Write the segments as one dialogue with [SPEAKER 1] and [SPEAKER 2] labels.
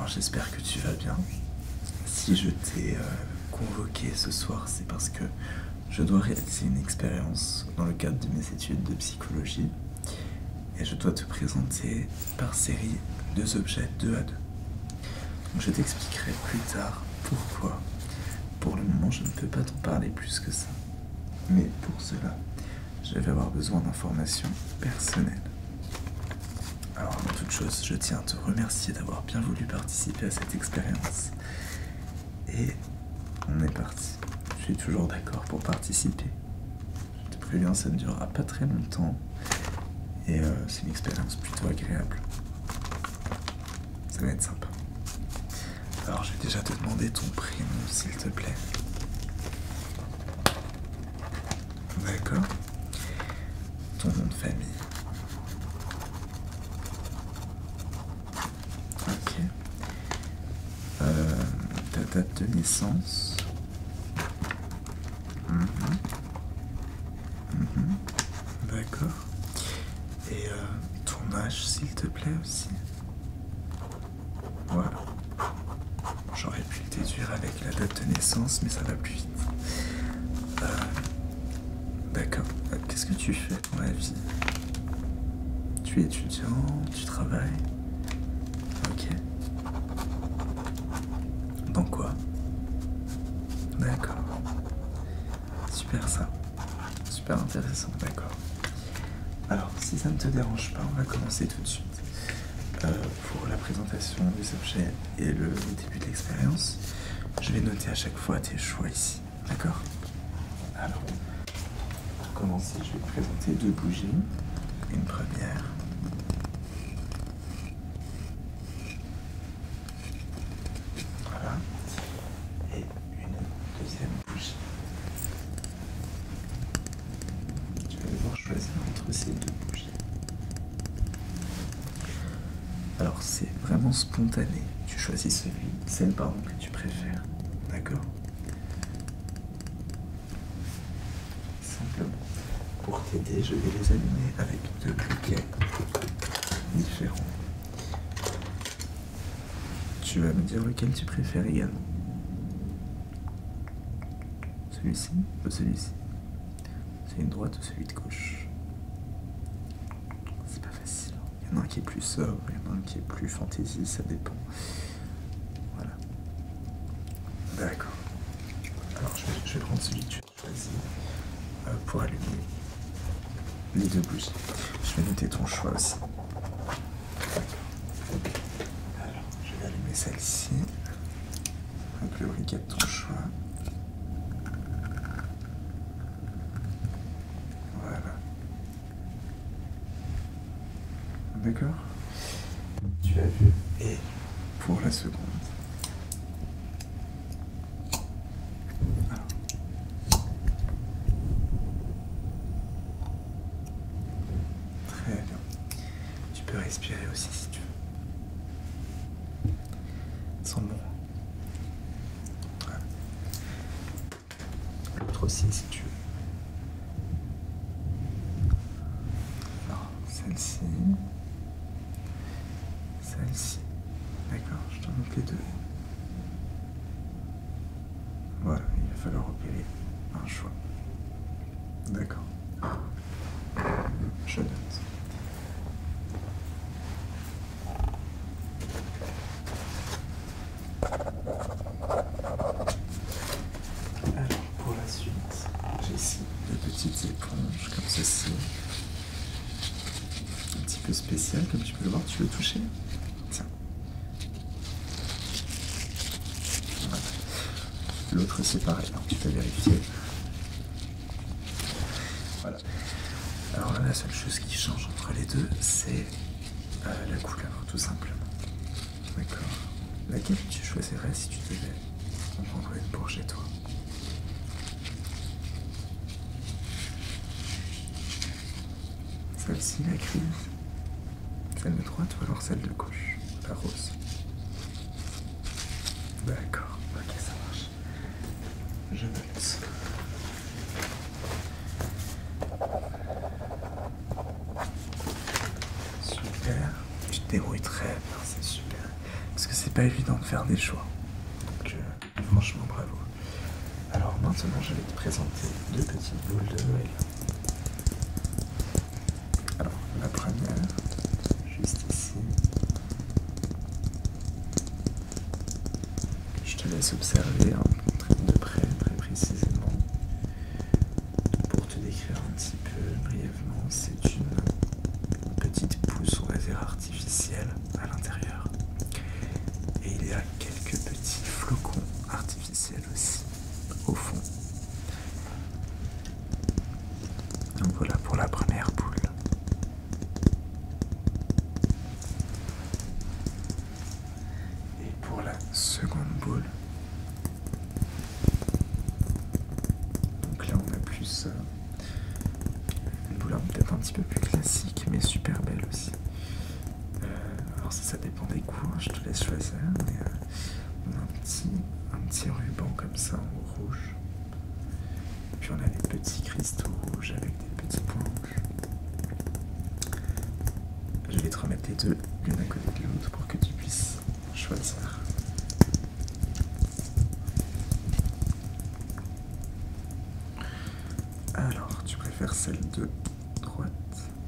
[SPEAKER 1] Alors j'espère que tu vas bien. Si je t'ai convoqué ce soir, c'est parce que je dois réaliser une expérience dans le cadre de mes études de psychologie et je dois te présenter par série 2 objets 2 à 2. Donc je t'expliquerai plus tard pourquoi. Pour le moment, je ne peux pas t'en parler plus que ça. Mais pour cela, je vais avoir besoin d'informations personnelles. Alors, avant toute chose, je tiens à te remercier d'avoir bien voulu participer à cette expérience. Et on est parti. Je suis toujours d'accord pour participer. Je te préviens, ça ne durera pas très longtemps. Et c'est une expérience plutôt agréable. Ça va être sympa. Alors, je vais déjà te demander ton prénom, s'il te plaît. D'accord. Ton nom de famille. Ok. Ta date de naissance. D'accord. Et ton âge, s'il te plaît, aussi. Voilà. J'aurais pu le déduire avec la date de naissance, mais ça va plus vite. D'accord. Qu'est-ce que tu fais dans la vie? Tu es étudiant? Tu travailles? Ok. Dans quoi? D'accord. Super ça. Super intéressant, d'accord. Alors, si ça ne te dérange pas, on va commencer tout de suite. Pour la présentation des objets et le début de l'expérience, je vais noter à chaque fois tes choix ici. D'accord? Alors, pour commencer, je vais te présenter 2 bougies. Une première. Voilà. Et une deuxième bougie. Tu vas devoir choisir entre ces 2 bougies. Alors c'est vraiment spontané. Tu choisis celle pardon, que tu préfères. D'accord? Simplement. Pour t'aider, je vais les allumer avec 2 briquets différents. Tu vas me dire lequel tu préfères également. Celui-ci ou celui-ci? Celui de droite ou celui de gauche? C'est pas facile. Il y en a un qui est plus sobre, il y en a un qui est plus fantaisie, ça dépend. Voilà. D'accord. Alors je vais prendre celui que tu as choisi pour allumer les 2 bougies. Je vais noter ton choix aussi. Alors, je vais allumer celle-ci. Avec le briquet de ton choix. Voilà. D'accord? Tu as vu. Et pour la seconde. Alors. Très bien. Tu peux respirer aussi si tu veux. Sans bon. Voilà. L'autre aussi si tu veux. Alors, celle-ci. Celle-ci. D'accord, je te montre les 2. Voilà, il va falloir opérer un choix. D'accord. Je note. Alors, pour la suite, j'ai ici 2 petites éponges comme ceci. Un petit peu spécial, comme tu peux le voir. Tu veux toucher? Tiens. Voilà. L'autre c'est pareil, alors tu peux vérifier. Voilà. Alors là, la seule chose qui change entre les 2, c'est la couleur, tout simplement. D'accord. Laquelle tu choisirais si tu devais en prendre une pour chez toi? Celle-ci, la grise? Celle de droite ou alors celle de gauche? La rose? D'accord, ok, ça marche. Je note. Super. Tu te débrouilles très bien, c'est super. Parce que c'est pas évident de faire des choix. Donc franchement bravo. Alors maintenant je vais te présenter deux petites boules de Noël. Alors la première, juste ici. Je te laisse observer de près, très précisément. Pour te décrire un petit peu brièvement, c'est une petite pousse, on va dire, artificielle à l'intérieur. Et il y a quelques petits flocons artificiels aussi au fond. Donc voilà pour la première boule. Et pour la seconde boule, donc là on a plus une boule peut-être un petit peu plus classique mais super belle aussi. Alors ça dépend des goûts, hein, je te laisse choisir, mais on a un petit ruban comme ça en rouge. Puis on a les petits cristaux rouges avec des petits points rouges. Je vais te remettre les deux l'une à côté de l'autre pour que tu puisses choisir. Alors, tu préfères celle de droite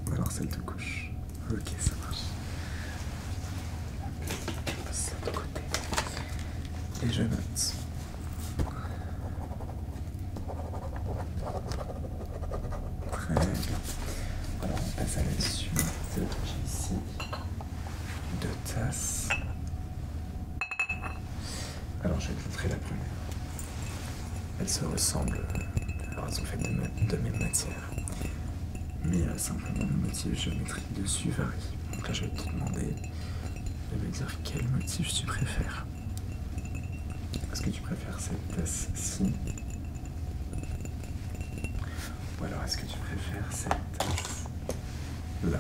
[SPEAKER 1] ou alors celle de gauche? Ok, ça marche. Je passe ça de côté. Et je note. Très bien. Alors on passe à la suite. J'ai ici deux tasses. Alors je vais te montrer la première. Elles se ressemblent. Alors elles sont faites de même matière. Mais simplement le motif géométrique dessus varie. Donc là je vais te demander de me dire quel motif tu préfères. Est-ce que tu préfères cette tasse-ci? Ou alors est-ce que tu préfères cette tasse-là?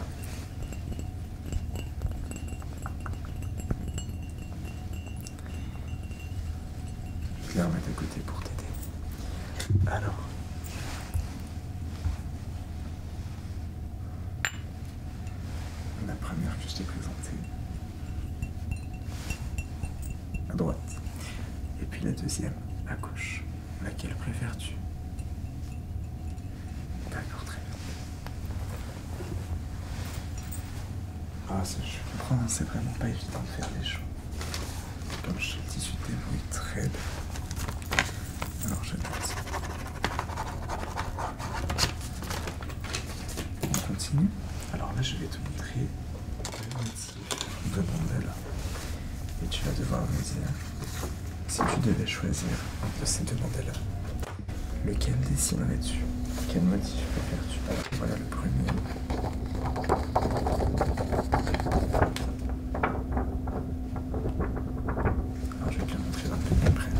[SPEAKER 1] Je vais la remettre à côté pour t'aider. Alors, la première que je t'ai présentée, à droite. Et puis la deuxième, à gauche. Laquelle préfères-tu? D'accord, très bien. Ah, je comprends, hein, c'est vraiment pas évident de faire des choix. Comme je te le dis, tu te débrouilles très bien. Alors, je note. On continue. Alors là, je vais te montrer le motif de mandala. Et tu vas devoir me dire si tu devais choisir entre ces deux mandalas, lequel dessinerais-tu? Quel motif préfères-tu? Alors, voilà le premier. Alors, je vais te le montrer d'un peu plus près.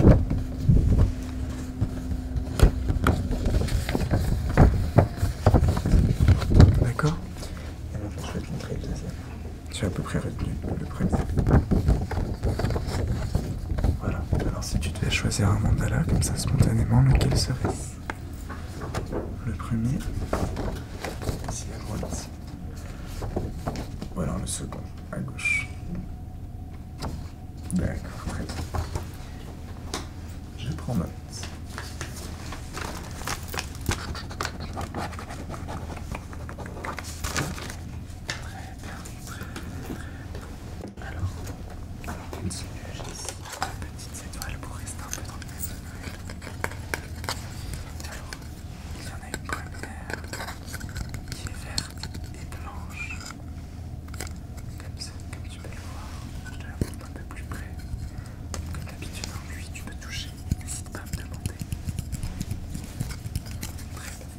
[SPEAKER 1] D'accord? Et maintenant, je vais te montrer le deuxième. Tu as à peu près retenu le premier. Voilà. Alors, si tu devais choisir un mandala comme ça spontanément, lequel serait-ce? Le premier, ici à droite, ou alors le second, à gauche. D'accord, très bien. Je prends note. Très bien, très bien. Alors, on continue. J'ai ici une petite étoile pour rester un peu dans le même Noël. Alors, il y en a une première qui est verte et blanche. Comme ça, comme tu peux le voir. Je te la montre un peu plus près. Comme d'habitude, en lui, tu peux toucher. N'hésite pas à me demander. Très bien.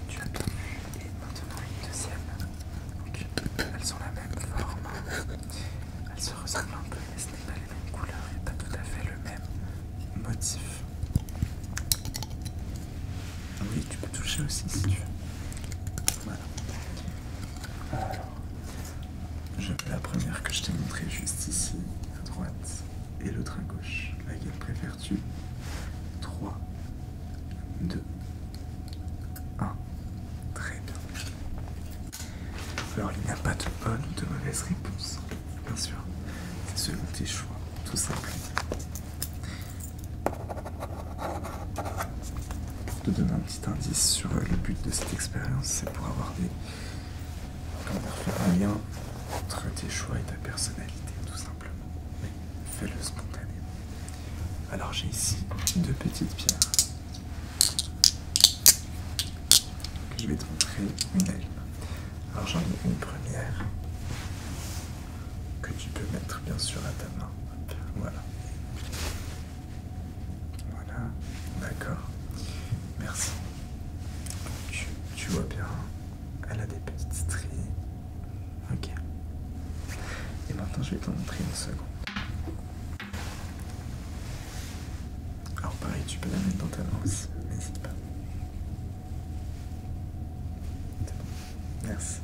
[SPEAKER 1] Tu as bien vu. Et maintenant, une deuxième. Donc, elles ont la même forme. Elles se ressemblent un peu, mais ce n'est pas les mêmes couleurs et pas tout à fait le même motif. Oui, tu peux toucher aussi si tu veux. Voilà. Alors, je mets la première que je t'ai montrée juste ici, à droite, et l'autre à gauche. Laquelle préfères-tu? 3, 2, 1. Très bien. Alors, il n'y a pas de bonne ou de mauvaise réponse, bien sûr. tes choix, tout simplement. Pour te donner un petit indice sur le but de cette expérience, c'est pour avoir faire un lien entre tes choix et ta personnalité, tout simplement. Mais fais-le spontanément. Alors j'ai ici 2 petites pierres que je vais te montrer une à une. Alors j'en ai une première que tu peux mettre bien sûr à ta main. Hop, voilà. Voilà, d'accord. Merci. Donc, tu vois bien, elle a des petites stries. Ok. Et maintenant je vais t'en montrer une seconde. Alors pareil, tu peux la mettre dans ta main aussi, n'hésite pas. C'est bon. Merci.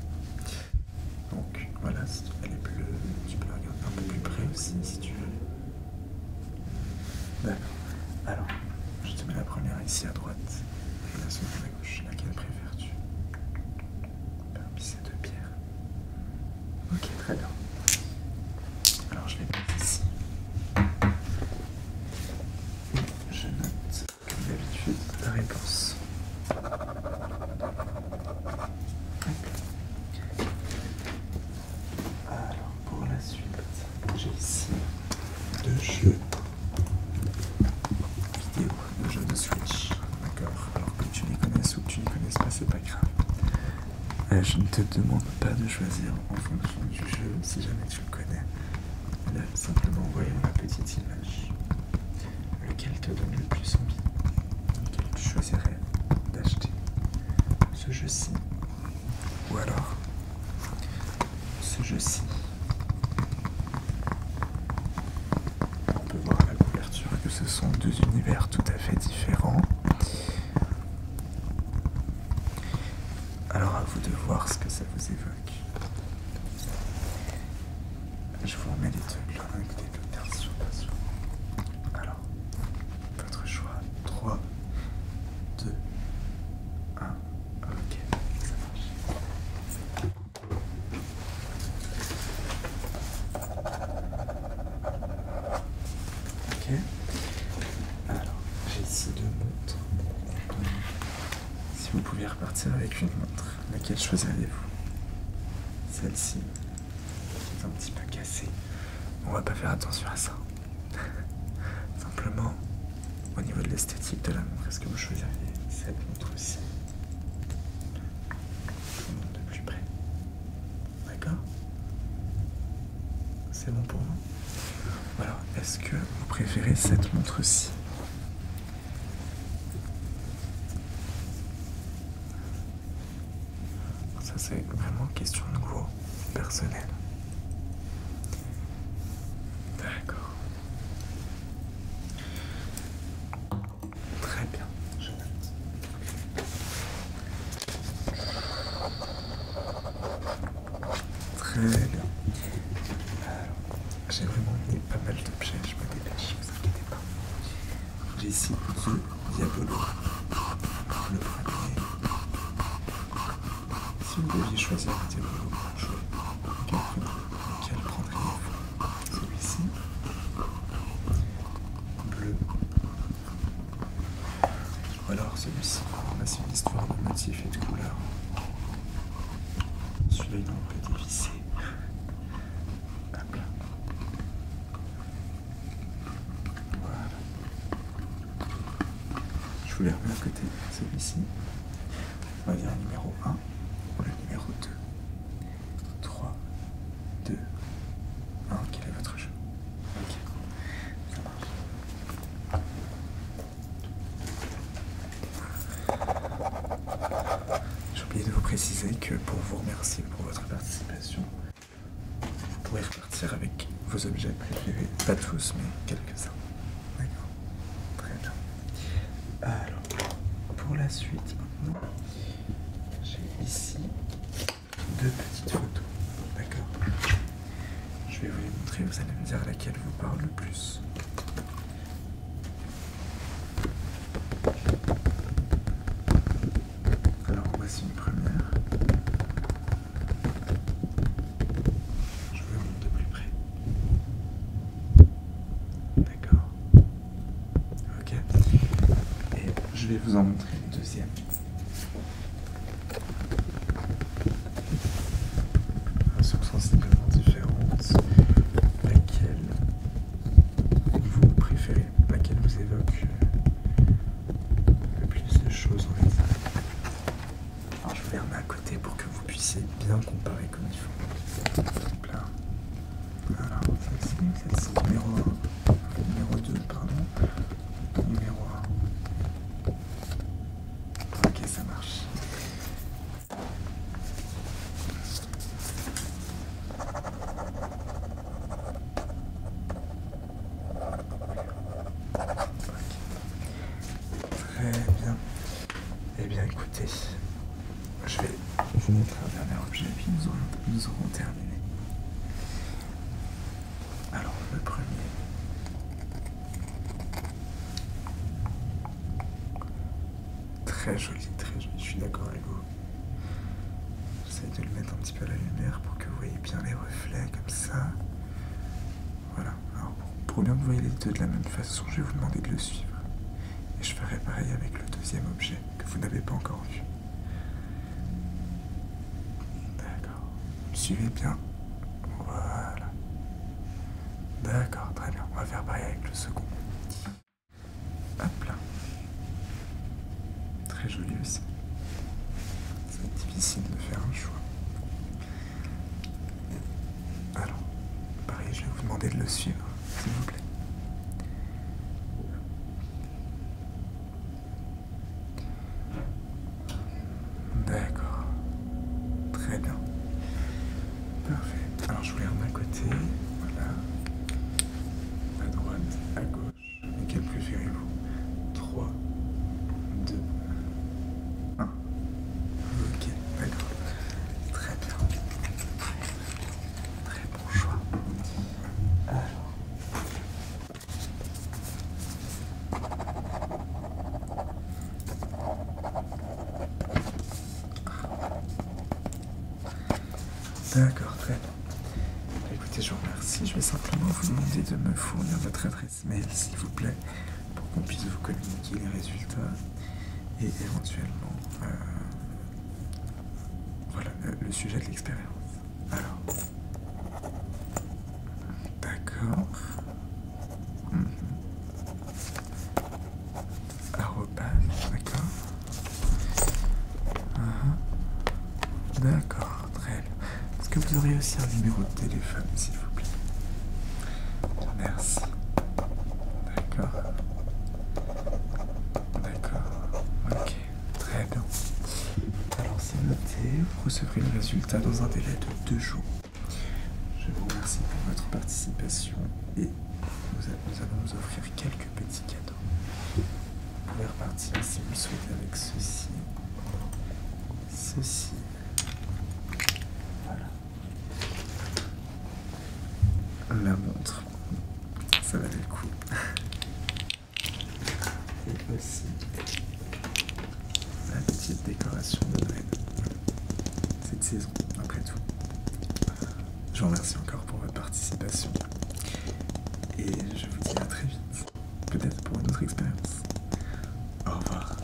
[SPEAKER 1] Donc voilà, elle est bleue, tu peux la regarder un peu plus près aussi si tu veux. D'accord. Alors, je te mets la première ici à droite et la seconde à gauche. Laquelle préfères-tu? Parmi ces 2 pierres. Ok, très bien. Alors je les mets ici. Je note, comme d'habitude, ta réponse. Alors, pour la suite, j'ai ici 2 jeux vidéo, 2 jeux de Switch. D'accord? Alors que tu les connaisses ou que tu ne les connaisses pas, c'est pas grave. Je ne te demande pas de choisir en fonction du jeu si jamais tu le connais. Là, simplement voyons la petite image. Lequel te donne le plus envie? Lequel tu choisirais d'acheter? Ce jeu-ci ou alors ce jeu-ci? On peut voir à la couverture que ce sont 2 univers tout à fait différents. Alors à vous de voir ce que ça vous évoque. Je vous remets les 2 l'un à côté de l'autre, bien sûr, bien sûr. Alors, votre choix. 3, 2, 1. Ok, ça marche. Ok. Alors, j'ai ici 2 montres. Si vous pouviez repartir avec une montre, laquelle choisiriez-vous? Celle-ci est un petit peu cassée. On va pas faire attention à ça. Simplement, au niveau de l'esthétique de la montre, est-ce que vous choisiriez cette montre-ci? Je vous montre de plus près. D'accord? C'est bon pour vous? Alors, est-ce que vous préférez cette montre-ci? Ça, c'est vraiment question de goût personnel. D'accord. Très bien, je note. Très bien. Alors, j'ai vraiment mis pas mal d'objets, je me dépêche, ne vous inquiétez pas. J'ai ici 2 Diabolo. Le premier. Si vous deviez choisir un Diabolo pour jouer, lequel prendriez-vous? Celui-ci? Bleu. Ou alors celui-ci. Là, c'est une histoire de motifs et de couleurs. Celui-là, il est un peu dévissé. Hop là. Voilà. Je vous les remets à côté. Celui-ci. On va dire numéro 1 ou le numéro 2. 3, 2, 1. Quel est votre jeu? Ok. Ça marche. J'ai oublié de vous préciser que pour vous remercier pour votre participation, vous pourrez repartir avec vos objets préférés. Pas tous, mais quelques-uns. D'accord. Très bien. Alors, pour la suite maintenant, j'ai ici 2 petites photos. D'accord? Je vais vous les montrer, vous allez me dire laquelle vous parle le plus. Alors voici une première. Je vous la montre de plus près. vais vous en montrer une deuxième. Elles sont sensiblement différentes. Laquelle vous préférez? Laquelle vous évoque le plus de choses, on va dire? Alors je vous les remets à côté pour que vous puissiez bien comparer comme il faut. Hop là. Alors, celle-ci numéro 1, numéro 2, pardon, numéro 1. Ok, ça marche. Très bien. Eh bien, écoutez, je vais vous montrer un dernier objet, puis nous aurons terminé. Alors, le premier. Très joli, je suis d'accord avec vous. J'essaie de le mettre un petit peu à la lumière pour que vous voyez bien les reflets comme ça. Voilà. Alors, pour bien que vous voyez les deux de la même façon, je vais vous demander de le suivre. Et je ferai pareil avec le deuxième objet que vous n'avez pas encore vu. D'accord. Suivez bien. Voilà. D'accord, très bien. On va faire pareil avec le second. Hop là. Très joli aussi. C'est difficile de faire un choix. Alors, pareil, je vais vous demander de le suivre, s'il vous plaît. D'accord. Très bien. Parfait. Alors, je vous les remets à côté. Voilà. À droite, à gauche. Lequel préférez-vous? 3, 2, 1. Ok, d'accord. Très bien. Très bon choix. Alors. D'accord, très bien. Écoutez, je vous remercie. Je vais simplement vous demander de me fournir votre adresse mail, s'il vous plaît, pour qu'on puisse vous communiquer les résultats et éventuellement voilà, le sujet de l'expérience. Alors, d'accord. Arrobase, d'accord. D'accord, très bien. Est-ce que vous auriez aussi un numéro de téléphone, s'il vous plaît? Merci. D'accord. D'accord. Ok, très bien. Alors c'est noté, vous recevrez le résultat dans un délai de 2 jours. Je vous remercie pour votre participation et nous allons vous offrir quelques petits cadeaux. Vous pouvez repartir si vous le souhaitez avec ceci. Ceci. Voilà. La montre. Ça valait le coup. Et aussi la petite décoration de Noël. Cette saison, après tout. Je vous remercie encore pour votre participation. Et je vous dis à très vite. Peut-être pour une autre expérience. Au revoir.